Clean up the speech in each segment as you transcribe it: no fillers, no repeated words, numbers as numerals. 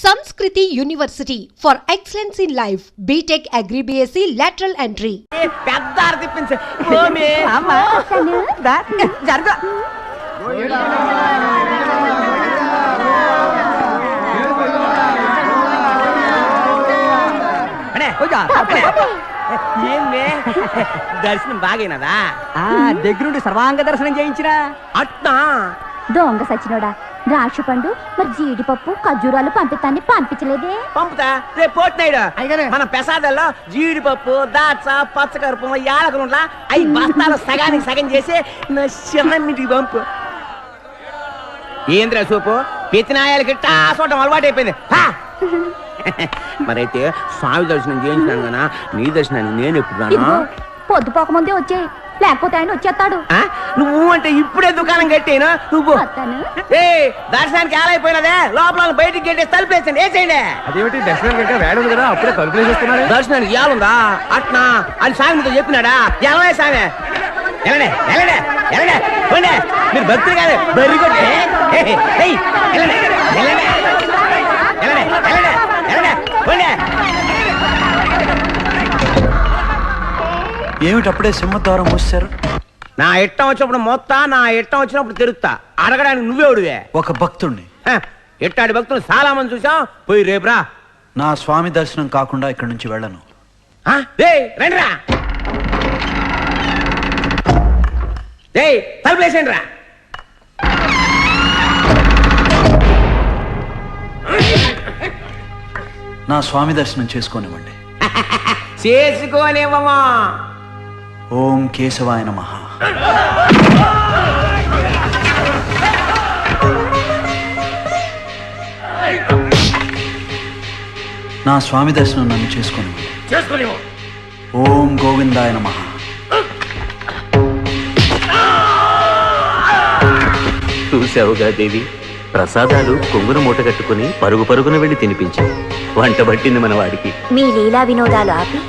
Sanskriti University for excellence in life. BTech Agri BSc lateral entry. దర్శనం బాగైనదా? దగ్గరుండి సర్వాంగ దర్శనం చేయించినా అట్నా దొంగ సచ్చినోడా ద్రాక్ష పండు మరి జీడిపప్పు ఖర్జూరాలు పంపించలేదే. పంపుతా రేపు పోతున్నాడు. మన పెసాదల్లో జీడిపప్పు దాచ పచ్చకరుపు యాలకులుంట్లా 5 బస్తాలు సగానికి సగం చేసి నా చిన్నమిటికి పంపు. ఏంద్రా సూపు పెతినాయాలకి చూడటం అలవాటు అయిపోయింది. మరైతే స్వామి దర్శనం చేయించినాను కదా, నీ దర్శనాన్ని నేను ఎప్పుడు పొద్దుపోక ముందే వచ్చాయి, లేకపోతే ఆయన వచ్చేస్తాడు. నువ్వు అంటే ఇప్పుడే దుకాణం కట్టేనా నువ్వు? దర్శనానికి ఆలైపోయినదే, లోపల బయటికి గెట్టేసి తలుపేసండి. వేసేయండి. అదేమిటి దర్శనానికి అంటే వేడు కదా, అప్పుడే తలుపులేసేస్తున్నాడు. దర్శనానికి ఏలుందా అట్నా అని స్వామితో చెప్పినాడా? ఎలవే స్వామి ఎలాడే ఎలాడే ఎలాడే పోండి. మీరు భక్తులు కాదు బర్రి కొట్టి ఏమిటప్పుడే సింహద్వారం మూసారు? నా ఇట్టం వచ్చినప్పుడు మొత్తం, నా ఇట్టం వచ్చినప్పుడు తిరుగుతా. అడగడానికి నువ్వేవుడివే? ఒక భక్తుణ్ణి. ఎట్టాడి భక్తులు చాలా మంది చూసాం. పోయి రేపురా. నా స్వామి దర్శనం కాకుండా ఇక్కడి నుంచి వెళ్ళను. రండిరా, తలుపులేసండి రా. నా స్వామి దర్శనం చేసుకోనివ్వండి. చేసుకోలేవమ్మా. ఓం కేశవాయ నమః. నా స్వామి దర్శనం నన్ను చేసుకోనివ్వండి. ఓం గోవిందాయ నమః. చూసావుగా దేవి, ప్రసాదాలు కొంగును మూట కట్టుకుని పరుగు పరుగున వెళ్ళి తినిపించావు. వంట పట్టింది మన వాడికి. మీ లీలా వినోదాలు ఆపి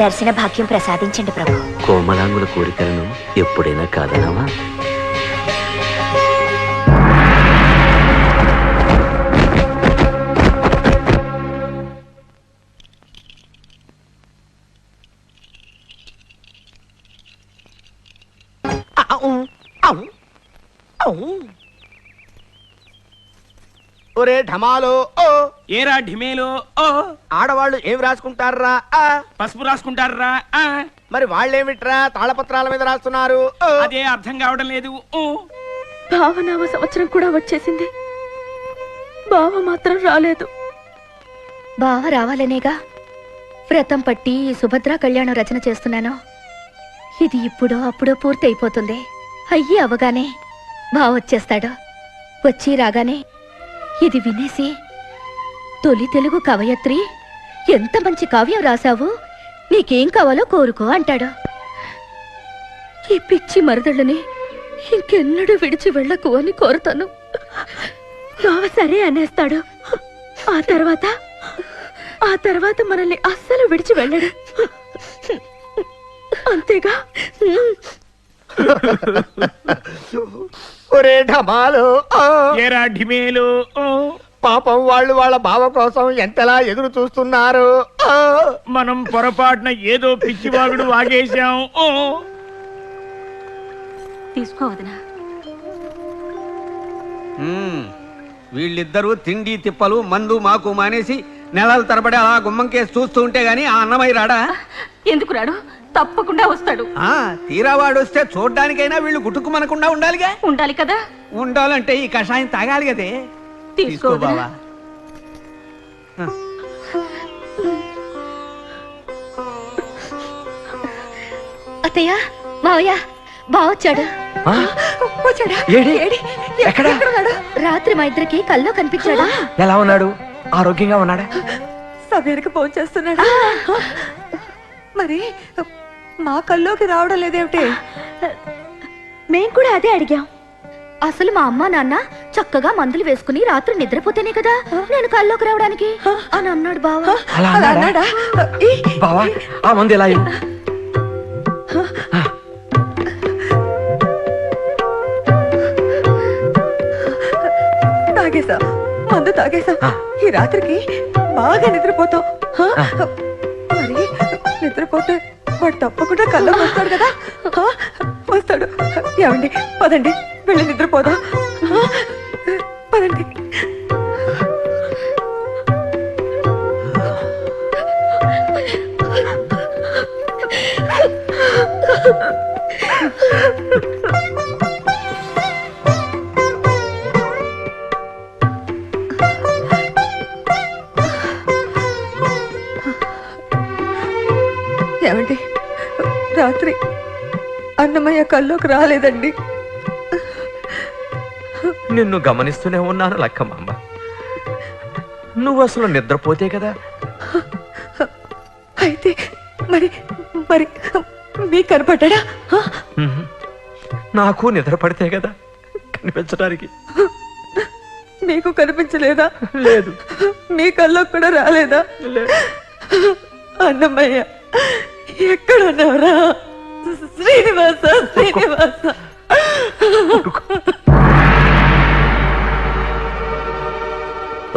దర్శన భాగ్యం ప్రసాదించండి ప్రభు. కోమలాంగుల కోరికలను ఎప్పుడైనా కాదనావా? ఒరే ఢమాలో ఓ, ఏరా ఢిమేలో ఓ, ఆడవాళ్ళు ఏమి రాసుకుంటారా? పసుపు రాసుకుంటారా? మరి వాళ్ళేమిట్రా తాళపత్రాల మీద రాస్తున్నారు? అదే అర్థం కావడం లేదు. భావనామ సంవత్సరం కూడా వచ్చేసింది, బావ మాత్రం రాలేదు. బావ రావాలనేగా వ్రతం పట్టి ఈ సుభద్రా కళ్యాణం రచన చేస్తున్నాను. ఇది ఇప్పుడో అప్పుడో పూర్తి అయిపోతుంది. అయ్యి అవగానే బావ వచ్చేస్తాడు. వచ్చి రాగానే ఇది వినేసి, తొలి తెలుగు కవయత్రి, ఎంత మంచి కావ్యం రాశావు, నీకేం కావాలో కోరుకో అంటాడు. ఈ పిచ్చి మరదళ్ళని ఇంకెన్నడూ విడిచి వెళ్ళకు అని కోరుతాను. బావ సరే అనేస్తాడు. ఆ తర్వాత మనల్ని అస్సలు విడిచి వెళ్ళడు. అంతేగా? ఒరే ఢమాలో ఏరా ఢిమేలో ఓ, పాపం వాళ్ళు వాళ్ళ బావ కోసం ఎంతలా ఎదురు చూస్తున్నారు. మనం పొరపాటున ఏదో పిచ్చివాగుడు వాగేశాం. ఓ తీసుకోవదనా? వీళ్ళిద్దరూ తిండి తిప్పలు మందు మాకు మానేసి నెలల తరబడి అలా గుమ్మంకేసి చూస్తూ ఉంటే గాని ఆ అన్నమయ్య రాడా? ఎందుకు రాడు? తప్పకుండా వస్తాడు. తీరావాడు వస్తే చూడ్డానికైనా వీళ్ళు గుట్టుకుమనకుండా ఉండాలిగా. ఉండాలి కదా. ఉండాలంటే ఈ కషాయం తాగాలి కదే. తీసుకో బావా. అత్తయ్య, మావయ్య, బావొచ్చాడు. రాత్రి మా ఇద్దరికి కల్లో కనిపించాడు. ఎలా ఉన్నాడు? ఆరోగ్యంగా ఉన్నాడా? సమయానికి ఫోన్ చేస్తున్నాడు. మరి మా కల్లోకి రావడం లేదేమిటి? మేం కూడా అదే అడిగాం. అసలు మా అమ్మ నాన్న చక్కగా మందులు వేసుకుని రాత్రి నిద్రపోతేనే కదా నేను కల్లోకి రావడానికి అని అన్నాడు బావ. బావా, ఆ మందు ఎలా? తాగేసా మందు తాగేసా ఈ రాత్రికి బాగా నిద్రపోతాం. మరి నిద్రపోతే వాడు తప్పకుండా కళ్ళకు వస్తాడు కదా. వస్తాడు. ఏమండి పదండి వెళ్ళి నిద్రపోదాం. పదండి. ఏమండి రాత్రి అన్నమయ్య కల్లోకి రాలేదండి. నిన్ను గమనిస్తూనే ఉన్నాను లక్కమ్మ. నువ్వు అసలు నిద్రపోతే కదా. అయితే మరి మరి మీకు కనపడ్డా? నాకు నిద్ర పడితే కదా కనిపించడానికి. మీకు కనిపించలేదా? లేదు. మీ కల్లో కూడా రాలేదా? అన్నమయ్య ఎక్కడున్నారా? శ్రీనివాస శ్రీనివాస.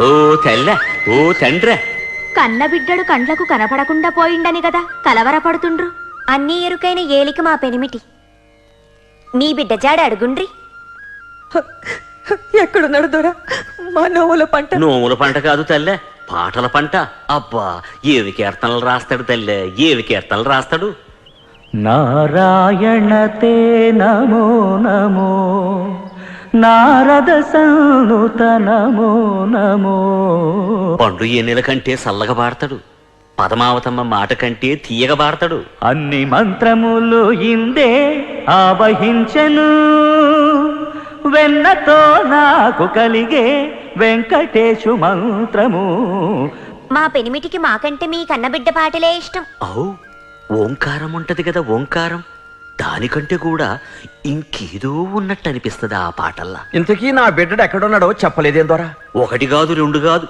ఓ తెల్ల ఓ తండ్రే, కన్నబిడ్డడు కండ్లకు కనపడకుండా పోయిండని కదా కలవరపడుతుండ్రు. అన్నీ ఎరుకైన ఏలిక మా పెనిమిటి. నీ బిడ్డ జాడ అడుగుండ్రి. ఎక్కడున్నాడు దొర? మా నోవుల పంట. నోముల పంట కాదు తల్లే, పాటల పంట. అబ్బా ఏవి కీర్తనలు రాస్తాడు తల్లే, ఏవి కీర్తనలు రాస్తాడు. నారాయణతే నమో నమో, నారద సన్నుత నమో నమో. పండు ఎన్నెల కంటే సల్లగా పాడతాడు, పదమావతమ్మ మాట కంటే తీయగా పాడతాడు. అన్ని మంత్రములు ఇందే ఆవహించెను, వెన్నతో నాకు కలిగే వెంకటేశు మంత్రము. మా పెనిమిటికి మాకంటే మీ కన్నబిడ్డ పాటలే ఇష్టం. ఔ ఓంకారం ఉంటది కదా, ఓంకారం. దానికంటే కూడా ఇంకేదో ఉన్నట్టు అనిపిస్తుంది ఆ పాటల్లా. ఇంతకీ నా బిడ్డడు ఎక్కడున్నాడో చెప్పలేదేం ద్వారా? ఒకటి కాదు రెండు కాదు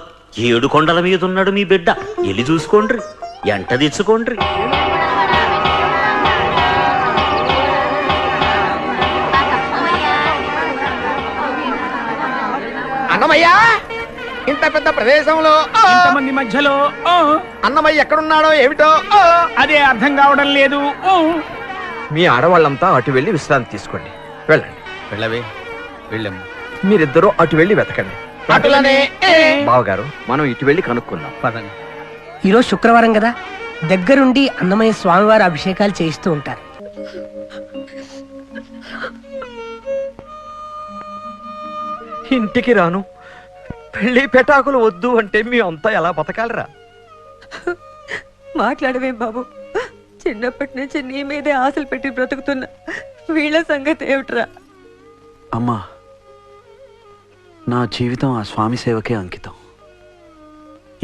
7 కొండల మీద ఉన్నాడు మీ బిడ్డ. ఎల్లి చూసుకోండ్రి, ఎంట తెచ్చుకోండ్రి. అన్నమయ్య ఇంత పెద్ద ప్రదేశంలో ఇంతమంది మధ్యలో అన్నమయ్య ఎక్కడున్నాడో ఏమిటో అదే అర్థం కావడం లేదు. మీ ఆడవాళ్ళంతా అటు వెళ్ళి విశ్రాంతి తీసుకోండి. వెళ్ళండి. వెళ్ళవే వెళ్ళమ్మ. మీరిద్దరూ అటు వెళ్ళి వెతకండి. అటులనే బావగారు మనం ఇటు వెళ్ళి కనుక్కుందాం. పదండి. ఈరోజు శుక్రవారం కదా, దగ్గరుండి అన్నమయ్య స్వామివారి అభిషేకాలు చేయిస్తూ ఉంటారు. ఇంటికి రాను, పెళ్లి పెటాకులు వద్దు అంటే మీ అంతా ఎలా బతకాలరా? మాట్లాడవేం బాబు? చిన్నప్పటి నుంచి నీ మీదే ఆశలు పెట్టి బ్రతుకుతున్నా వీళ్ళ సంగతి ఏమిట్రా? అమ్మా, నా జీవితం ఆ స్వామి సేవకే అంకితం.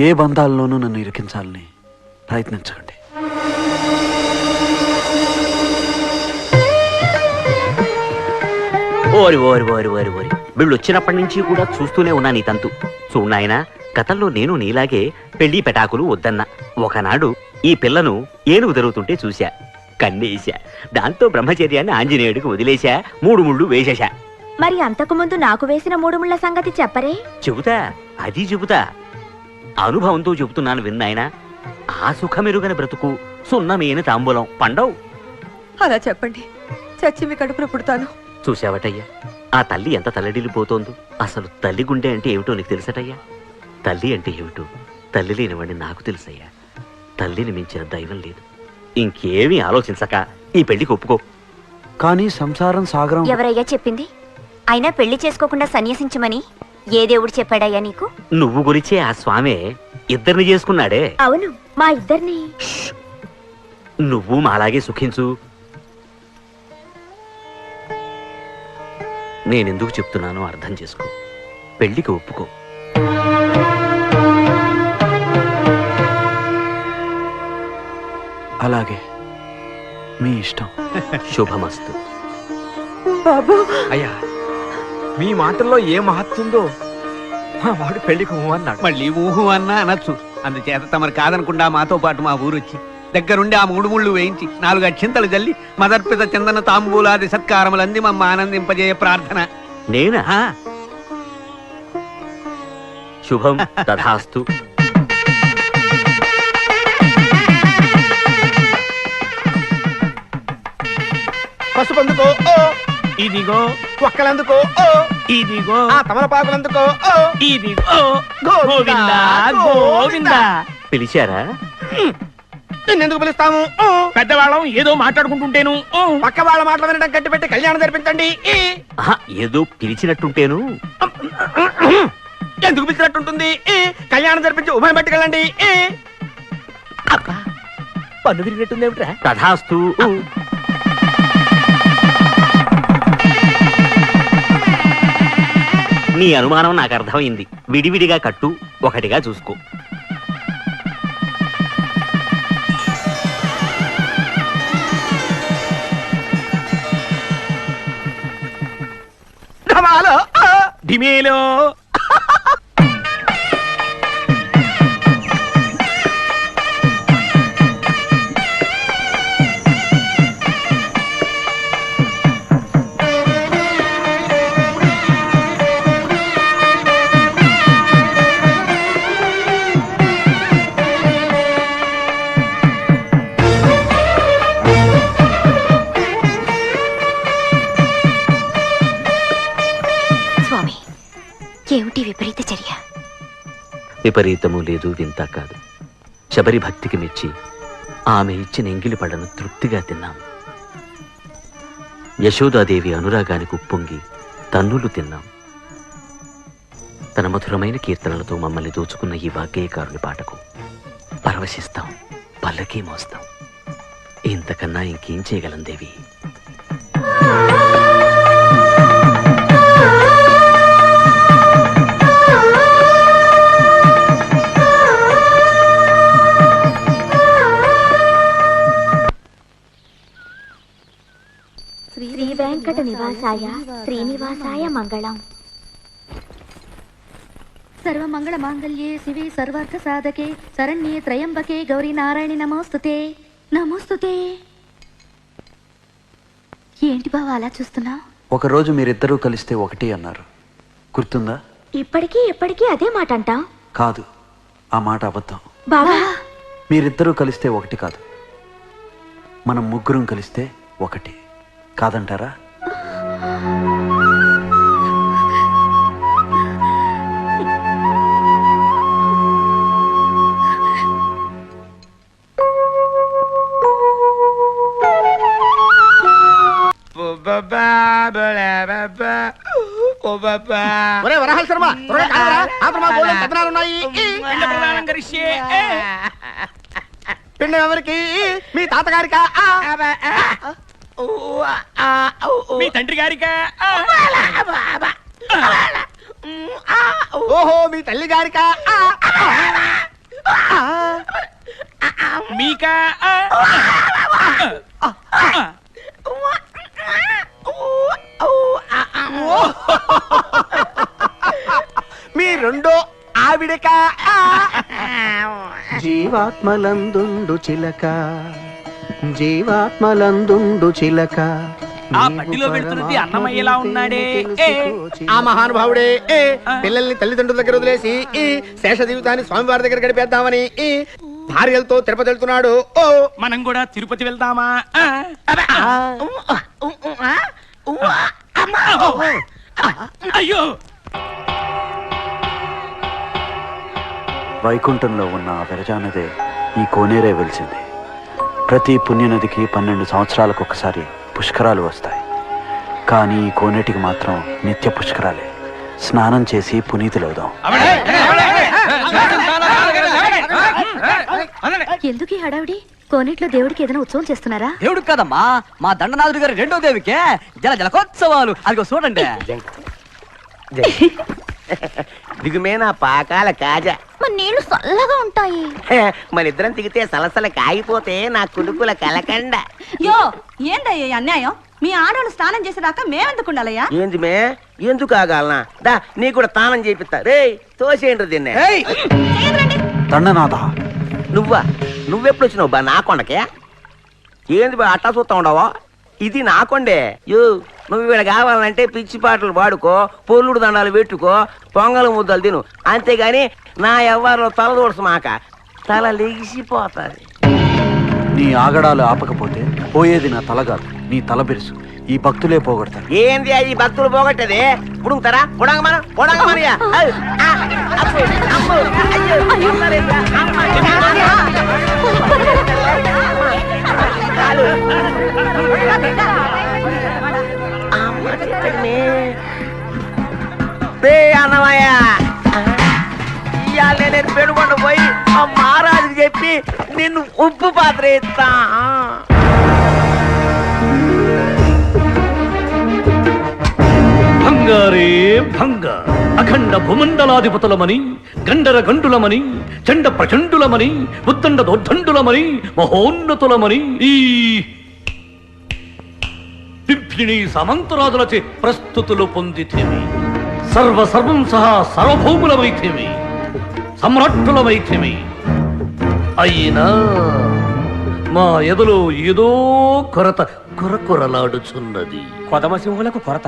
ఏ బంధాల్లోనూ నన్ను ఇరికించాలని ప్రయత్నించకండి. ఓరి ఓరి ఓరి ఓరి ఓరి వీళ్ళు వచ్చినప్పటి నుంచి కూడా చూస్తూనే ఉన్నా నీ తంతు. చూడు నాయనా, గతంలో నేను నీలాగే పెళ్లి పెటాకులు వద్దన్నా. ఒకనాడు ఈ పిల్లను ఏనుగు జరుగుతుంటే చూశా, కన్నేశా. దాంతో బ్రహ్మచర్యాన్ని ఆంజనేయుడికి వదిలేశా, 3 ముళ్ళు వేసేశా. మరి అంతకుముందు నాకు వేసిన 3 ముళ్ళ సంగతి చెప్పరే? చెబుతా, అది చెబుతా. అనుభవంతో చెబుతున్నాను విన్నాయనా. ఆ సుఖమెరుగని బ్రతుకు సున్నమేని తాంబూలం పండవు. అలా చెప్పండి, చచ్చి మీ కడుపున పుడతాను. చూసావటయ్యా, ఆ తల్లి ఎంత తల్లడిల్లిపోతోందో. అసలు తల్లి గుండె అంటే ఏమిటో నీకు తెలుసటయ్యా? తల్లి అంటే ఏమిటో తల్లి లేనివాడిని నాకు తెలుసయ్యా. తల్లిని మించిన దైవం లేదు. ఇంకేమీ ఆలోచించక ఈ పెళ్లికి ఒప్పుకో. కానీ సంసారం సాగరం. ఎవరయ్యా చెప్పింది? అయినా పెళ్లి చేసుకోకుండా సన్యసించమని ఏ దేవుడు చెప్పాడయ్యా నీకు? నువ్వు గురించే ఆ స్వామి ఇద్దరిని చేసుకున్నాడే. అవును, మా ఇద్దరిని. నువ్వు మాలాగే సుఖించు. నేనెందుకు చెప్తున్నానో అర్థం చేసుకో. పెళ్లికి ఒప్పుకో. అలాగే, మీ ఇష్టం. శుభమస్తు. బాబు అయ్యా, మీ మాటల్లో ఏ మహత్తుందో. మా వాడు పెళ్లికి అన్నాడు. మళ్ళీ ఊహు అన్నా అనొచ్చు. అందుచేత తమరు కాదనకుండా మాతో పాటు మా ఊరొచ్చి దగ్గరుండి ఆ 3 ముళ్ళు వేయించి 4 అక్షింతలు జల్లి మదర్పిత చందన తాంబూలాది సత్కారములంది మమ్మ ఆనందింపజేయ ప్రార్థన. నేనా? శుభం తథాస్తు. పసుపందుకో ఇదిగో ఒక్కలందుకో ఇదిగో ఆ తమలపాకులందుకో ఇదిగో గోవిందా గోవిందా. పిలిచారా? నిన్నెందుకు పిలుస్తాము? పెద్దవాళ్ళం ఏదో మాట్లాడుకుంటుంటేను పక్క వాళ్ళ మాటలు వినడం కట్టి పెట్టి కళ్యాణం జరిపించండి. ఆహా, ఏదో పిలిచినట్టుంటేను. ఎందుకు పిలిచినట్టుంటుంది? కళ్యాణం జరిపించి ఉభయం పట్టుకెళ్ళండి. అబ్బా పన్ను విరిగినట్టుంది ఏమిట్రా? తథాస్తు. నీ అనుమానం నాకు అర్థమైంది. విడివిడిగా కట్టు, ఒకటిగా చూసుకో. ఢమాలో ఢిమేలో స్వామి, ఏమిటి విపరీత చర్య? విపరీతము లేదు, వింత కాదు. శబరి భక్తికి మెచ్చి ఆమె ఇచ్చిన ఎంగిలి పళ్ళను తృప్తిగా తిన్నాం. యశోదాదేవి అనురాగానికి ఉప్పొంగి తన్నులు తిన్నాం. తన మధురమైన కీర్తనలతో మమ్మల్ని దోచుకున్న ఈ వాగ్గేయకారుని పాటకు పరవశిస్తాం, పల్లకీ మోస్తాం. ఇంతకన్నా ఇంకేం చేయగలం దేవి? శ్రీ వెంకట నివాసాయ శ్రీనివాసాయ మంగళం. సర్వమంగళ మాంగళ్యే శివే సర్వార్థ సాధకే శరణ్యే త్రయంబకే గౌరీ నారాయణి నమోస్తుతే. నమోస్తుతే. ఏంటి బావ అలా చూస్తున్నా? ఒకరోజు మీరిద్దరూ కలిస్తే ఒకటి అన్నారు, గుర్తుందా? ఇప్పటికీ ఎప్పటికీ అదే మాట అంటాం? కాదు, ఆ మాట అబద్ధం. బావా, మీరిద్దరూ కలిస్తే ఒకటి కాదు, మనం ముగ్గురం కలిస్తే ఒకటి. కాదంటారా? ఒరే వరహాల శర్మ, త్వరగా కాదురా, ఆతల మా బోలెడు పెత్తనాలు ఉన్నాయి. పిండ ప్రదానం కరిష్యే. పిండం ఎవరికి? మీ తాతగారికా? మీ తండ్రి గారికా? ఓహో, మీ తల్లి గారికా? మీకా? మీ రెండో ఆవిడకా? జీవాత్మలందుండు చిలక, జీవాత్మలందుండు చిలక. ఆ పట్టిలో పెడుతున్నది అన్నమయ్యలా ఉన్నాడే. ఆ మహానుభావుడే పిల్లల్ని తల్లిదండ్రుల దగ్గర వదిలేసి శేష జీవితాన్ని స్వామివారి దగ్గర గడిపేద్దామని భార్యలతో తిరుపతి వెళ్తున్నాడు. మనం కూడా తిరుపతి వెళ్దామా? అయ్యో, వైకుంఠంలో ఉన్న ఆ విరజానదే ఈ కోనేరే వెలిసింది. ప్రతి పుణ్యనదికి 12 సంవత్సరాలకు ఒకసారి పుష్కరాలు వస్తాయి. కానీ ఈ కోనేటికి మాత్రం నిత్య పుష్కరాలే. స్నానం చేసి పునీతులవుదాం. ఎందుకు ఈ హడావిడి? కోనేట్లో దేవుడికి ఏదైనా ఉత్సవం చేస్తున్నారా? దేవుడికి కదమ్మా, మా దండనాథుడి గారి రెండో దేవికే జలకోత్సవాలు. అదిగో చూడండి. దిగుమే నా పాకాల కాజా. మన నీళ్లు చల్లగా ఉంటాయి. మన ఇద్దరం దిగితే సలసల కాగిపోతే నా కుడుకుల కలకండ. యో, ఏందయ్యా ఈ అన్యాయం? మీ ఆడవాళ్ళు స్నానం చేసేదాకా మేమెందుకుండాలయ్యా? ఏంది మే, ఎందుకు ఆగాలనా? దా నీ కూడా తానం చేపిస్తా. రే తోసేయండి దీన్నే. దండనాథ, నువ్వెప్పుడు వచ్చినావు బా నా కొండకే? ఏంది బా అట్టా చూస్తా ఉండవా? ఇది నా కొండే. యో నువ్వు ఇక్కడ కావాలంటే పిచ్చి పాటలు పాడుకో, పొల్లుడు దండాలు పెట్టుకో, పొంగల్ ముద్దలు తిను, అంతేగాని నా ఎవ్వరిలో తల దూడసు మాక, తల లెగిసిపోతాది. నీ ఆగడాలు ఆపకపోతే పోయేది నా తల కాదు, నీ తల బిరుసు. ఈ భక్తులే పోగొడతారు. ఏంది ఈ భక్తులు పోగొట్టది? పుడుంగుతారా? పొడంగమన పొడంగమనయ్యా. అన్నమయ్య ఇవాళ నేను పెడుకొండ పోయి ఆ మహారాజుకి చెప్పి నిన్ను ఉప్పు పాత్ర ఇస్తా. భంగారే భంగ, అఖండ భూమండలాధిపతులమని, గండర గండులమని, చండ ప్రచండులమని, ఉద్దండ దోర్దండులమని, మహోన్నతులమని ఈ పిప్పిణి సమంతరాజులచే ప్రస్తుతులు పొందితేమి, సర్వం సహా సర్వభౌములమైతేమి, సమ్రాట్టులమైతేమి, అయినా మా ఎదలో ఏదో కొరత కొరకొరలాడుచున్నది. కొదమసింహులకు కొరత?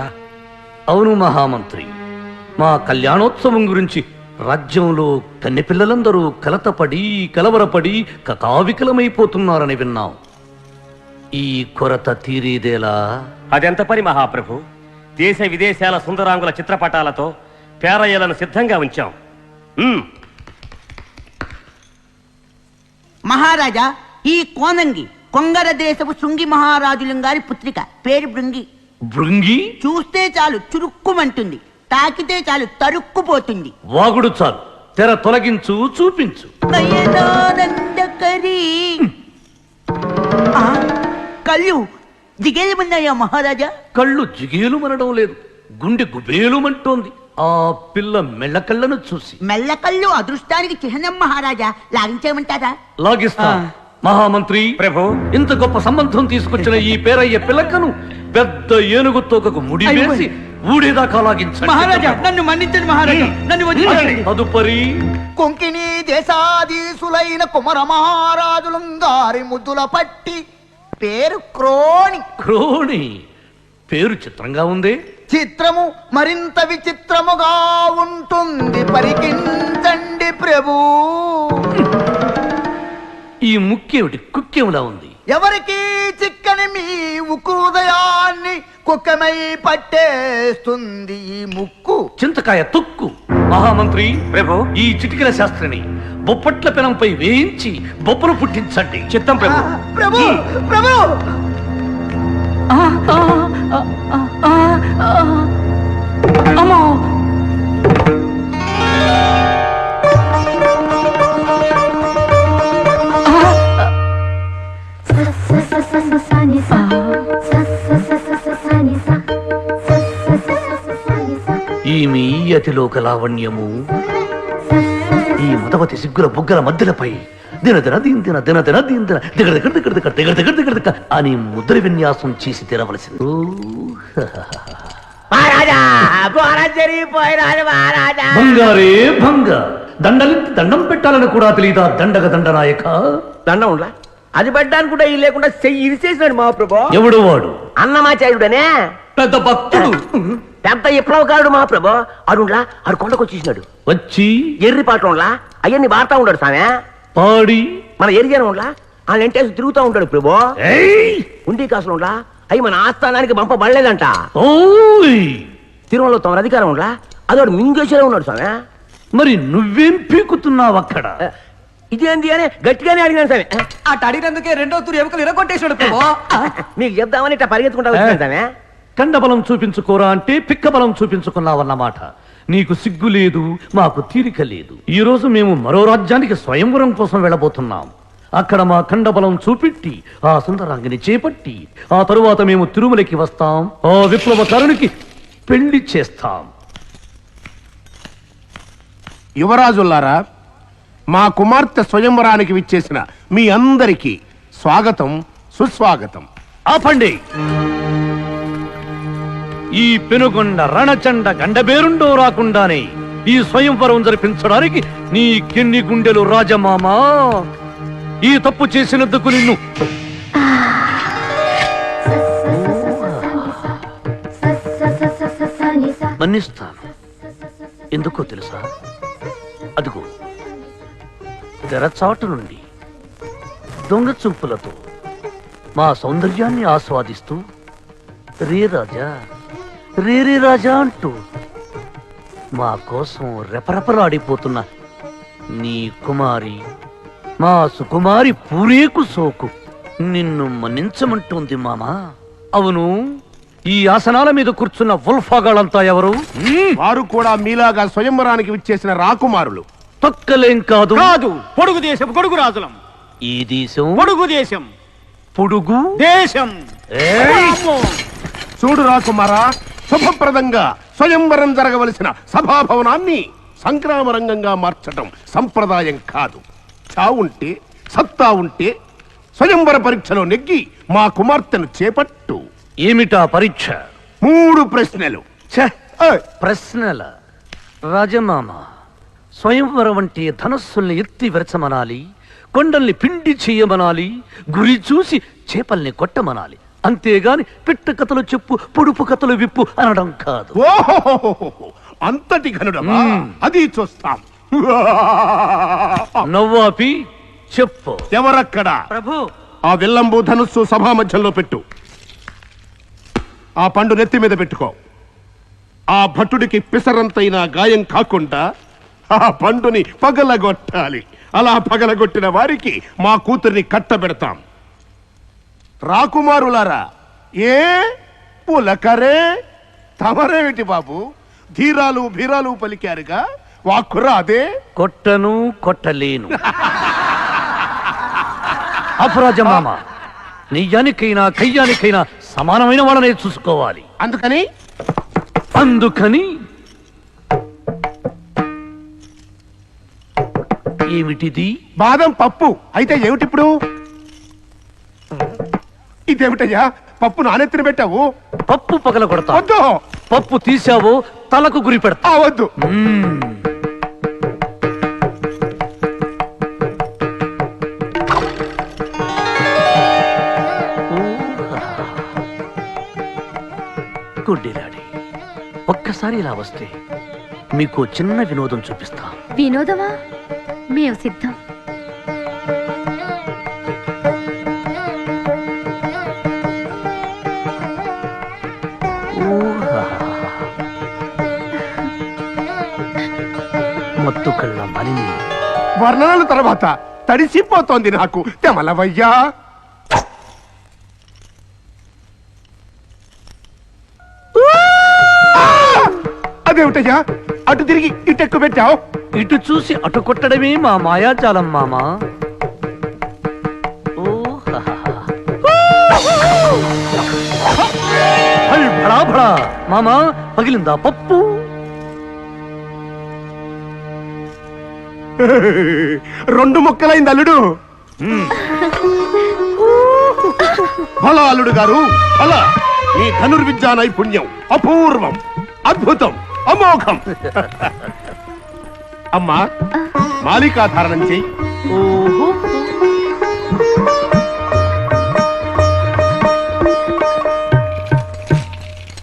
అవును మహామంత్రి, మా కళ్యాణోత్సవం గురించి రాజ్యంలో కన్నెపిల్లలందరూ కలతపడి కలవరపడి కకావికలమైపోతున్నారని విన్నాం. ఈ కొరత తీరేదేలా? అదెంత పని మహాప్రభు. దేశ విదేశాల సుందరాంగుల చిత్రపటాలతో పేరయ్యలను సిద్ధంగా ఉంచాం. మహారాజా, ఈ కోనంగి కొంగర దేశపు శృంగి మహారాజులం గారి పుత్రిక, పేరు బృంగి. బృంగి? చూస్తే చాలు చురుక్కుమంటుంది, తాకితే చాలు తరుక్కుపోతుంది. వాగుడు చాలు, తెర తొలగించు, చూపించు. నయనానందకరీ. కళ్ళు జిగేలుమన్నాయా మహారాజా? కళ్ళు జిగేలుమనడం లేదు, గుండె గుబేలుమంటోంది ఆ పిల్ల మెల్లకళ్ళను చూసి. మెల్లకళ్ళు అదృష్టానికి చిహ్నం మహారాజా, లాగించేయమంటారా? లాగిస్తా. మహామంత్రి ప్రభు, ఇంత గొప్ప సంబంధం తీసుకొచ్చిన ఈ పేరయ్య పిల్లకను పెద్ద ఏనుగు తోకకు ముడి వేసి ఊడేదాకా లాగించండి. మహారాజా, నన్ను మన్నించండి మహారాజా, నన్ను వదిలించండి. తదుపరి కొంకిని దేశాధీసులైన కుమర మహారాజులం గారి ముద్దుల పట్టి, పేరు క్రోణి. క్రోణి పేరు చిత్రంగా ఉంది. చిత్రము మరింత విచిత్రముగా ఉంటుంది, పరికించండి ప్రభు. ఈ ముక్కేమిటి కుక్కేములా ఉంది? ఎవరికి చిక్కని మీ ఉక్కుదయాన్ని కుక్కమై పట్టేస్తుంది ఈ ముక్కు. చింతకాయ తుక్కు. మహామంత్రి ప్రభు, ఈ చిటికల శాస్త్రిని బొప్పట్ల పెనంపై వేయించి బొప్పలు పుట్టించండి. చిత్తం ప్రభు. ప్రభు ప్రభు అమ్మో! ఈమె అతిలోక లావణ్యము ఈ మదవతి సిగ్గుల బుగ్గల మధ్యలపై దినదిన దీందిన దినదిన దీందిన దిగడ దిగడ దిగడ దిగడ దిగడ దిగడ దిగడ దిగడ అని ముద్ర విన్యాసం చేసి తీరవలసింది. బంగారే భంగ, దండలింటి దండం పెట్టాలని కూడా తెలియదా దండగ దండనాయక? దండం ఉండలా, అది పెట్టడానికి కూడా ఈ లేకుండా చెయ్యి ఇరిచేసినాడు మహాప్రభు. ఎవడు వాడు? అన్నమాచార్యుడనే పెద్ద భక్తుడు, పెద్ద విప్లవకారుడు మహాప్రభు. అరుణ్లా ఆడు కొండకు వచ్చేసినాడు. వచ్చి ఎర్రి పాటలులా అవన్నీ బాడుతా ఉంటాడు సామె. పాడి మన ఎరిజనం ఉండలా వాళ్ళ ఎంటేసి తిరుగుతూ ఉంటాడు ప్రభు. ఉండి కాసులు ఉండలా అవి మన ఆస్థానానికి పంపబడలేదంట. తిరుమలలో తమ అధికారం ఉండలా అదోడు మింగేసేలా ఉన్నాడు సామె. మరి నువ్వేం పీకుతున్నావు అక్కడ? ఇదేంది అని గట్టిగానే అడిగినాను సామె. అటు అడిగినందుకే రెండో తూరు ఎముకలు ఇరగొట్టేశాడు ప్రభు. మీకు చెప్దామని ఇట్లా పరిగెత్తుకుంటా వచ్చాను సామె. కండబలం చూపించుకోరా అంటే పిక్క బలం చూపించుకున్నావన్నమాట. నీకు సిగ్గు లేదు, మాకు తీరిక లేదు. ఈ రోజు మేము మరో రాజ్యానికి స్వయంవరం కోసం వెళ్ళబోతున్నాం. అక్కడ మా కండబలం చూపెట్టి ఆ సుందరాంగిని చేపట్టి ఆ తరువాత మేము తిరుమలకి వస్తాం. ఆ విప్లవకారునికి పెళ్లి చేస్తాం. యువరాజుల్లారా, మా కుమార్తె స్వయంవరానికి విచ్చేసిన మీ అందరికీ స్వాగతం, సుస్వాగతం. ఆపండి. ఈ పెనుగొండ రణచండ గండబేరుండో రాకుండానే ఈ స్వయంవరం జరిపించడానికి నీకెన్ని గుండెలు రాజమామా? ఈ తప్పు చేసినందుకు నిన్ను మన్నిస్తాను. ఎందుకో తెలుసా? అదిగో తెరచాటు నుండి దొంగ చూపులతో మా సౌందర్యాన్ని ఆస్వాదిస్తూ రే రాజా రే రే రాజా అంటూ మా కోసం రెపరెపలాడిపోతున్న నీ కుమారి మా సుకుమారి పూరేకు సోకు నిన్ను మన్నించమంటుంది మామా. అవును, ఈ ఆసనాల మీద కూర్చున్న వుల్ఫాగాళ్ళంతా ఎవరు? వారు కూడా మీలాగా స్వయంవరానికి విచ్చేసిన రాకుమారులు. తొక్కలేం కాదు. కాదు, పొడుగు దేశం కొడుకు రాజులం. ఈ దేశం పొడుగు దేశం. పొడుగు దేశం. చూడు రాకుమారా, శుభప్రదంగా స్వయంవరం జరగవలసిన సభాభవనాన్ని సంగ్రామ రంగంగా మార్చటం సంప్రదాయం కాదు. చావుంటే సత్తా ఉంటే స్వయంవర పరీక్షలో నెగ్గి మా కుమార్తెను చేపట్టు. ఏమిటా పరీక్ష? 3 ప్రశ్నలు. ప్రశ్నల రాజమామ, స్వయంవరం అంటే ధనస్సుల్ని ఎత్తి విరచమనాలి, కొండల్ని పిండి చేయమనాలి, గురి చూసి చేపల్ని కొట్టమనాలి. అంతేగాని పిట్ట కథలు చెప్పు, పొడుపు కథలు విప్పు అనడం కాదు. ఓహో, అంతటి ఘనుడమా? అది చూస్తాం. నవ్వాపి చెప్పు. ఎవరక్కడా? ప్రభు. ఆ విల్లంబు ధనుస్సు సభా మధ్యంలో పెట్టు. ఆ పండు నెత్తి మీద పెట్టుకో. ఆ భటుడికి పిసరంతైనా గాయం కాకుండా ఆ పండుని పగలగొట్టాలి. అలా పగలగొట్టిన వారికి మా కూతుర్ని కట్టబెడతాం. రాకుమారులారా, ఏ పులకరే తమరేమిటి బాబు? ధీరాలు భీరాలు పలికారుగా, వాక్కురా అదే. కొట్టను, కొట్టలేను. అపరాజమామ, నెయ్యానికైనా కయ్యానికైనా సమానమైన వాళ్ళనే చూసుకోవాలి. అందుకని ఏమిటిది? బాదం పప్పు. అయితే ఏమిటిప్పుడు? ఇదేమిటయ్యా, పప్పు నానెత్తిన పెట్టావు? పప్పు పగల కొడతా. వద్దు. పప్పు తీసావో తలకు గురి పెడతా. వద్దు. గుడ్డిలాడి, ఒక్కసారి ఇలా వస్తే మీకు చిన్న వినోదం చూపిస్తా. వినోదమా? మేము సిద్ధం. మత్తు కళ్ళ మలిని వర్ణనల తర్వాత తడిసిపోతోంది నాకు. తెమలవయ్యా, అదేమిటయ్యా, అటు తిరిగి ఇటెక్కు పెట్టావు? ఇటు చూసి అటు కొట్టడమే మా మాయాజాలం మామా. మామా, పగిలిందా పప్పు? రెండు ముక్కలైంది అల్లుడు. హలో అల్లుడు గారు, అలా మీ ధనుర్విద్యా నైపుణ్యం అపూర్వం, అద్భుతం, అమోఘం. అమ్మా, మాలికాధారణం చెయ్యి. ఓహో